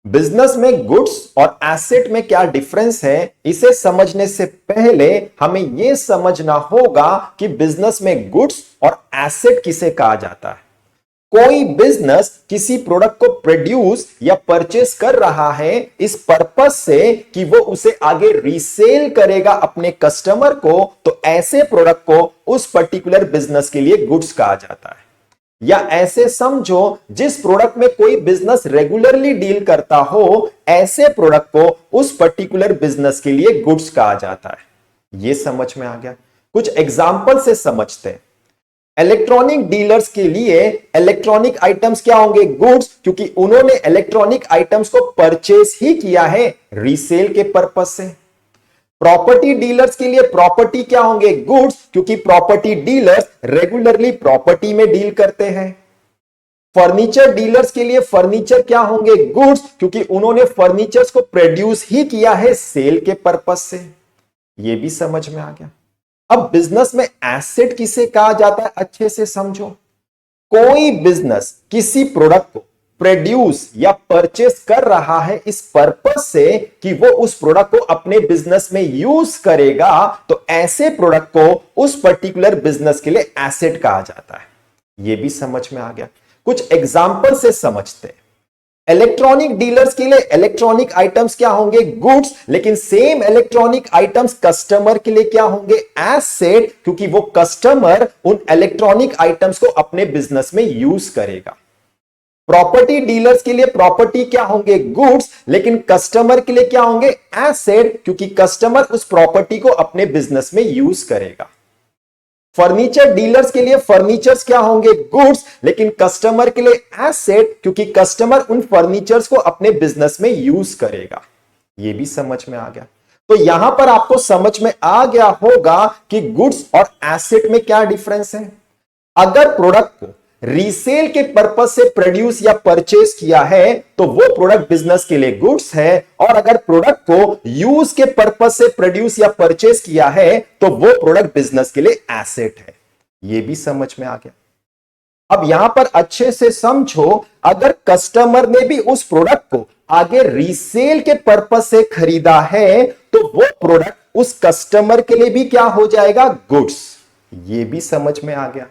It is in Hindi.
बिजनेस में गुड्स और एसेट में क्या डिफरेंस है, इसे समझने से पहले हमें यह समझना होगा कि बिजनेस में गुड्स और एसेट किसे कहा जाता है। कोई बिजनेस किसी प्रोडक्ट को प्रोड्यूस या परचेस कर रहा है इस पर्पस से कि वो उसे आगे रीसेल करेगा अपने कस्टमर को, तो ऐसे प्रोडक्ट को उस पर्टिकुलर बिजनेस के लिए गुड्स कहा जाता है। या ऐसे समझो, जिस प्रोडक्ट में कोई बिजनेस रेगुलरली डील करता हो, ऐसे प्रोडक्ट को उस पर्टिकुलर बिजनेस के लिए गुड्स कहा जाता है। यह समझ में आ गया? कुछ एग्जांपल से समझते हैं। इलेक्ट्रॉनिक डीलर्स के लिए इलेक्ट्रॉनिक आइटम्स क्या होंगे? गुड्स, क्योंकि उन्होंने इलेक्ट्रॉनिक आइटम्स को परचेस ही किया है रीसेल के पर्पस से। प्रॉपर्टी डीलर्स के लिए प्रॉपर्टी क्या होंगे? गुड्स, क्योंकि प्रॉपर्टी डीलर्स रेगुलरली प्रॉपर्टी में डील करते हैं। फर्नीचर डीलर्स के लिए फर्नीचर क्या होंगे? गुड्स, क्योंकि उन्होंने फर्नीचर्स को प्रोड्यूस ही किया है सेल के पर्पस से। यह भी समझ में आ गया। अब बिजनेस में एसेट किसे कहा जाता है, अच्छे से समझो। कोई बिजनेस किसी प्रोडक्ट को प्रोड्यूस या परचेस कर रहा है इस पर्पस से कि वो उस प्रोडक्ट को अपने बिजनेस में यूज करेगा, तो ऐसे प्रोडक्ट को उस पर्टिकुलर बिजनेस के लिए एसेट कहा जाता है। यह भी समझ में आ गया। कुछ एग्जांपल से समझते हैं। इलेक्ट्रॉनिक डीलर्स के लिए इलेक्ट्रॉनिक आइटम्स क्या होंगे? गुड्स, लेकिन सेम इलेक्ट्रॉनिक आइटम्स कस्टमर के लिए क्या होंगे? एसेट, क्योंकि वो कस्टमर उन इलेक्ट्रॉनिक आइटम्स को अपने बिजनेस में यूज करेगा। प्रॉपर्टी डीलर्स के लिए प्रॉपर्टी क्या होंगे? गुड्स, लेकिन कस्टमर के लिए क्या होंगे? एसेट, क्योंकि कस्टमर उस प्रॉपर्टी को अपने बिजनेस में यूज करेगा। फर्नीचर डीलर्स के लिए फर्नीचर्स क्या होंगे? गुड्स, लेकिन कस्टमर के लिए एसेट, क्योंकि कस्टमर उन फर्नीचर्स को अपने बिजनेस में यूज करेगा। यह भी समझ में आ गया। तो यहां पर आपको समझ में आ गया होगा कि गुड्स और एसेट में क्या डिफरेंस है। अगर प्रोडक्ट को रीसेल के पर्पस से प्रोड्यूस या परचेस किया है तो वो प्रोडक्ट बिजनेस के लिए गुड्स है, और अगर प्रोडक्ट को यूज के पर्पस से प्रोड्यूस या परचेस किया है तो वो प्रोडक्ट बिजनेस के लिए एसेट है। ये भी समझ में आ गया। अब यहां पर अच्छे से समझो, अगर कस्टमर ने भी उस प्रोडक्ट को आगे रीसेल के पर्पस से खरीदा है तो वो प्रोडक्ट उस कस्टमर के लिए भी क्या हो जाएगा? गुड्स। ये भी समझ में आ गया।